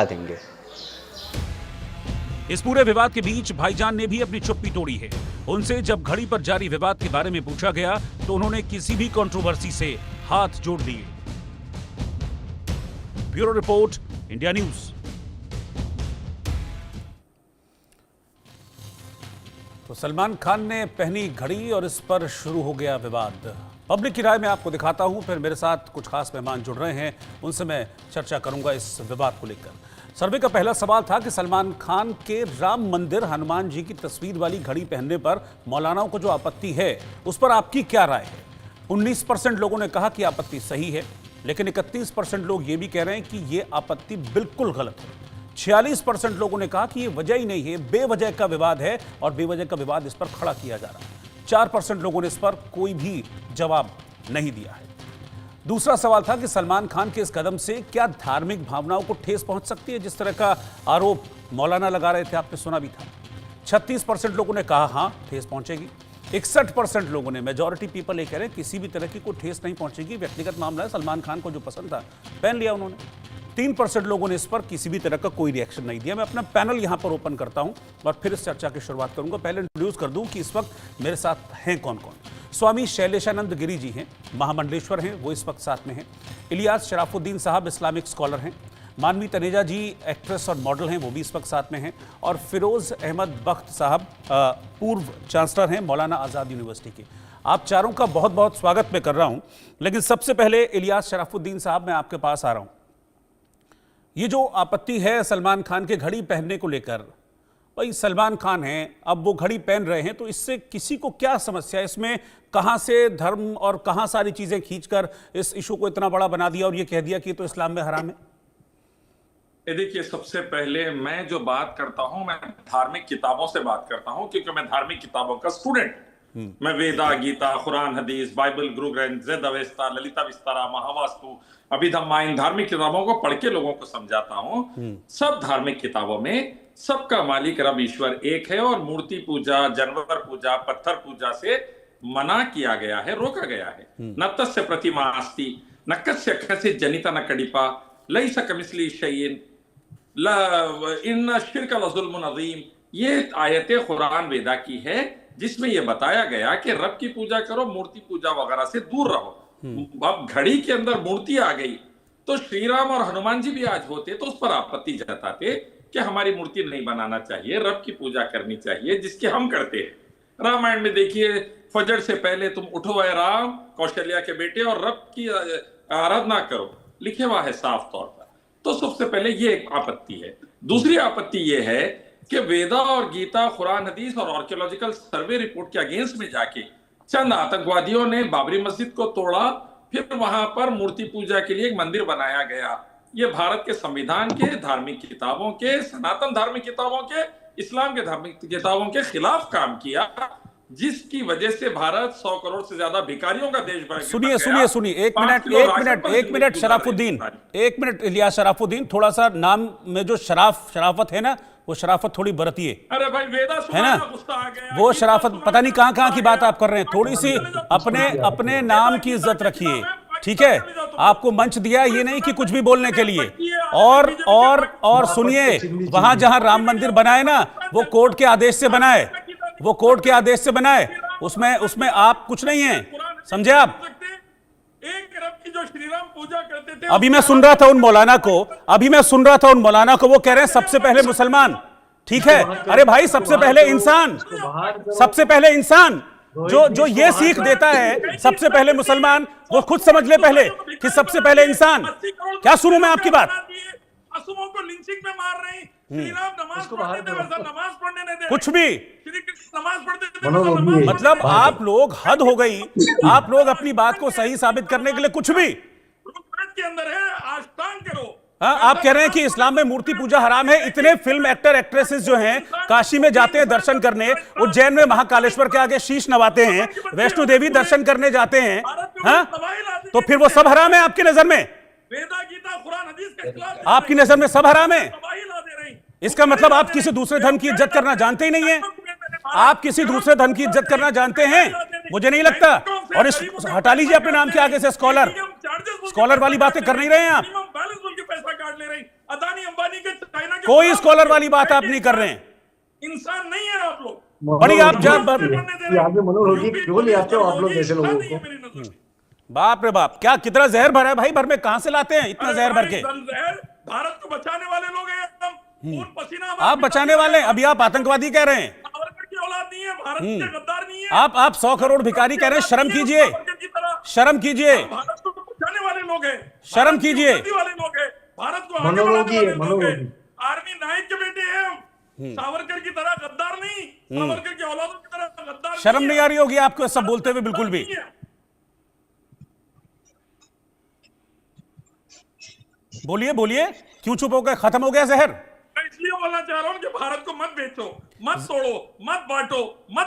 देंगे। इस पूरे विवाद के बीच भाईजान ने भी अपनी चुप्पी तोड़ी है। उनसे जब घड़ी पर जारी विवाद के बारे में पूछा गया तो उन्होंने किसी भी कंट्रोवर्सी से हाथ जोड़ दिए। Bureau report, India news. तो सलमान खान ने पहनी घड़ी और इस पर शुरू हो गया विवाद। पब्लिक की राय में आपको दिखाता हूं, फिर मेरे साथ कुछ खास मेहमान जुड़ रहे हैं, उनसे मैं चर्चा करूंगा इस विवाद को लेकर। सर्वे का पहला सवाल था कि सलमान खान के राम मंदिर हनुमान जी की तस्वीर वाली घड़ी पहनने पर मौलानाओं को जो आपत्ति है उस पर आपकी क्या राय है। 19% लोगों ने कहा कि आपत्ति सही है, लेकिन 31% लोग ये भी कह रहे हैं कि ये आपत्ति बिल्कुल गलत है। 46% लोगों ने कहा कि ये वजह ही नहीं है, बेवजह का विवाद है और बेवजह का विवाद इस पर खड़ा किया जा रहा है। 4% लोगों ने इस पर कोई भी जवाब नहीं दिया है। दूसरा सवाल था कि सलमान खान के इस कदम से क्या धार्मिक भावनाओं को ठेस पहुंच सकती है, जिस तरह का आरोप मौलाना लगा रहे थे, आपने सुना भी था। 36% लोगों ने कहा हां ठेस पहुंचेगी। 61% लोगों ने, मेजॉरिटी पीपल ये कह रहे हैं किसी भी तरह की कोई ठेस नहीं पहुंचेगी, व्यक्तिगत मामला है, सलमान खान को जो पसंद था पहन लिया उन्होंने। 3% लोगों ने इस पर किसी भी तरह का कोई रिएक्शन नहीं दिया। मैं अपना पैनल यहां पर ओपन करता हूं और फिर इस चर्चा की शुरुआत करूंगा। पहले इंट्रोड्यूस कर दूं कि इस वक्त मेरे साथ हैं कौन कौन। स्वामी शैलेशानंद गिरी जी हैं, महामंडलेश्वर हैं, वो इस वक्त साथ में हैं। इलियास शराफुद्दीन साहब इस्लामिक स्कॉलर हैं। मानवी तनेजा जी एक्ट्रेस और मॉडल हैं, वो भी इस वक्त साथ में हैं। और फिरोज अहमद बख्त साहब पूर्व चांसलर हैं मौलाना आज़ाद यूनिवर्सिटी के। आप चारों का बहुत बहुत स्वागत मैं कर रहा हूं। लेकिन सबसे पहले इलियास शराफुद्दीन साहब, मैं आपके पास आ रहा हूं। ये जो आपत्ति है सलमान खान के घड़ी पहनने को लेकर, भाई सलमान खान हैं, अब वो घड़ी पहन रहे हैं, तो इससे किसी को क्या समस्या है? इसमें कहां से धर्म और कहां सारी चीजें खींचकर इस इशू को इतना बड़ा बना दिया और ये कह दिया कि तो इस्लाम में हराम है? देखिए, सबसे पहले मैं जो बात करता हूं, मैं धार्मिक किताबों से बात करता हूं, क्योंकि मैं धार्मिक किताबों का स्टूडेंट। मैं वेदा, गीता, कुरान, हदीस, बाइबल, गुरु ग्रंथ, वेद अवेस्ता, ललिता विस्तारा, महावास्तु, अभिधम्मा, इन धार्मिक किताबों को पढ़ के लोगों को समझाता हूं। सब धार्मिक किताबों में सबका मालिक रब ईश्वर एक है और मूर्ति पूजा, जानवर पूजा, पत्थर पूजा से मना किया गया है, रोका गया है। न तस्य प्रतिमा अस्ति, न कस्य कसित जनिता न कडिपा, लैसा कमिस्ली शैइन, इन्न शिर्क लजुल्मुन अज़ीम। ये आयतें कुरान वेदा की है, जिसमें यह बताया गया कि रब की पूजा करो, मूर्ति पूजा वगैरह से दूर रहो। अब घड़ी के अंदर मूर्ति आ गई तो श्री राम और हनुमान जी भी आज होते तो उस पर आपत्ति जताते कि हमारी मूर्ति नहीं बनाना चाहिए, रब की पूजा करनी चाहिए, जिसकी हम करते हैं। रामायण में देखिए, फजर से पहले तुम उठो ऐ राम, कौशल्या के बेटे, और रब की आराधना करो, लिखे हुआ है साफ तौर पर। तो सबसे पहले ये एक आपत्ति है। दूसरी आपत्ति ये है कि वेदा और गीता, कुरान, हदीस और आर्कियोलॉजिकल सर्वे रिपोर्ट के अगेंस्ट में जाके चंद आतंकवादियों ने बाबरी मस्जिद को तोड़ा, फिर वहां पर मूर्ति पूजा के लिए एक मंदिर बनाया गया। ये भारत के संविधान के, धार्मिक किताबों के, सनातन धार्मिक किताबों के, इस्लाम के धार्मिक किताबों के खिलाफ काम किया, जिसकी वजह से भारत 100 करोड़ से ज्यादा भिखारियों का देश बन गया। सुनिए, एक मिनट शराफुद्दीन, एक मिनट इलियास शराफुद्दीन, थोड़ा सा नाम में जो शराफत है ना, वो शराफत थोड़ी बरतिए। अरे भाई, वेदा है ना, वो शराफत पता नहीं कहां की बात आप कर रहे हैं। थोड़ी सी अपने नाम की इज्जत रखिए, ठीक है? आपको मंच दिया है, ये नहीं कि कुछ भी बोलने के लिए। और सुनिए, वहां जहां राम मंदिर बनाए ना, वो कोर्ट के आदेश से बनाए, वो कोर्ट के आदेश से बनाए, उसमें आप कुछ नहीं है, समझे आप? एक रब की जो श्री राम पूजा करते थे, अभी मैं सुन रहा था उन मौलाना को, वो कह रहे हैं सबसे पहले मुसलमान, ठीक है? अरे भाई, सबसे पहले इंसान जो ये सीख देता है, सबसे पहले मुसलमान, वो खुद समझ ले पहले कि सबसे पहले इंसान। क्या सुनूं मैं आपकी बात? मासूमों को लिंचिंग में मार रहे हैं, श्री राम नमाज पढ़ते थे, वैसा नमाज पढ़ने नहीं दे, कुछ भी श्री कृष्ण नमाज पढ़ते थे, मतलब आप लोग, हद हो गई, आप लोग अपनी बात को सही साबित करने के लिए कुछ भी के अंदर है, अष्टांग करो। आप कह रहे हैं कि इस्लाम में मूर्ति पूजा हराम है। इतने फिल्म एक्टर एक्ट्रेसेस जो हैं काशी में जाते हैं दर्शन करने, उज्जैन में महाकालेश्वर के आगे शीश नवाते हैं, वैष्णो देवी दर्शन करने जाते हैं, हाँ? तो फिर वो सब हराम है आपकी नजर में? वेदा, गीता, कुरान, हदीस के खिलाफ आपकी नजर में सब हराम है? इसका मतलब आप किसी दूसरे धर्म की इज्जत करना जानते ही नहीं है। आप किसी दूसरे धर्म की इज्जत करना जानते हैं? मुझे नहीं लगता। और इस हटा लीजिए अपने नाम के आगे से स्कॉलर वाली बातें कर नहीं रहे हैं आप। पैसा काट ले रही, अदानी अंबानी के कोई स्कॉलर वाली बात आप नहीं कर रहे हैं। इंसान नहीं है आप लोग। बड़ी आप जब मनोरोगी क्यों ले आते हो आप लोग ऐसे लोगों को? बाप रे बाप, क्या कितना जहर भरा है भाई, भर में कहां से लाते हैं इतना जहर भर के? भारत को बचाने वाले लोग हैं हम, खून पसीना आप बचाने वाले हैं, अभी आप आतंकवादी कह रहे हैं। सावरकर की औलाद नहीं है, भारत के गद्दार नहीं है। आप 100 करोड़ भिखारी कह रहे हैं, शर्म कीजिए, शर्म कीजिए, भारत को बचाने वाले लोग हैं, शर्म कीजिए। वाले लोग हैं, भारत को आगे मनोरोगी बढ़ाने है, वाले लोग हैं। मनोरोगी। आर्मी नायक के बेटे हैं हम, सावरकर की तरह गद्दार नहीं, सावरकर की औलादों की तरह गद्दार शर्म नहीं आ रही होगी आपको सब बोलते हुए बिल्कुल भी? बोलिए बोलिए, क्यों चुप हो गए? खत्म हो गया जहर? मैं इसलिए बोलना चाह रहा हूं कि भारत को मत बेचो, मत तोड़ो, मत बांटो, मत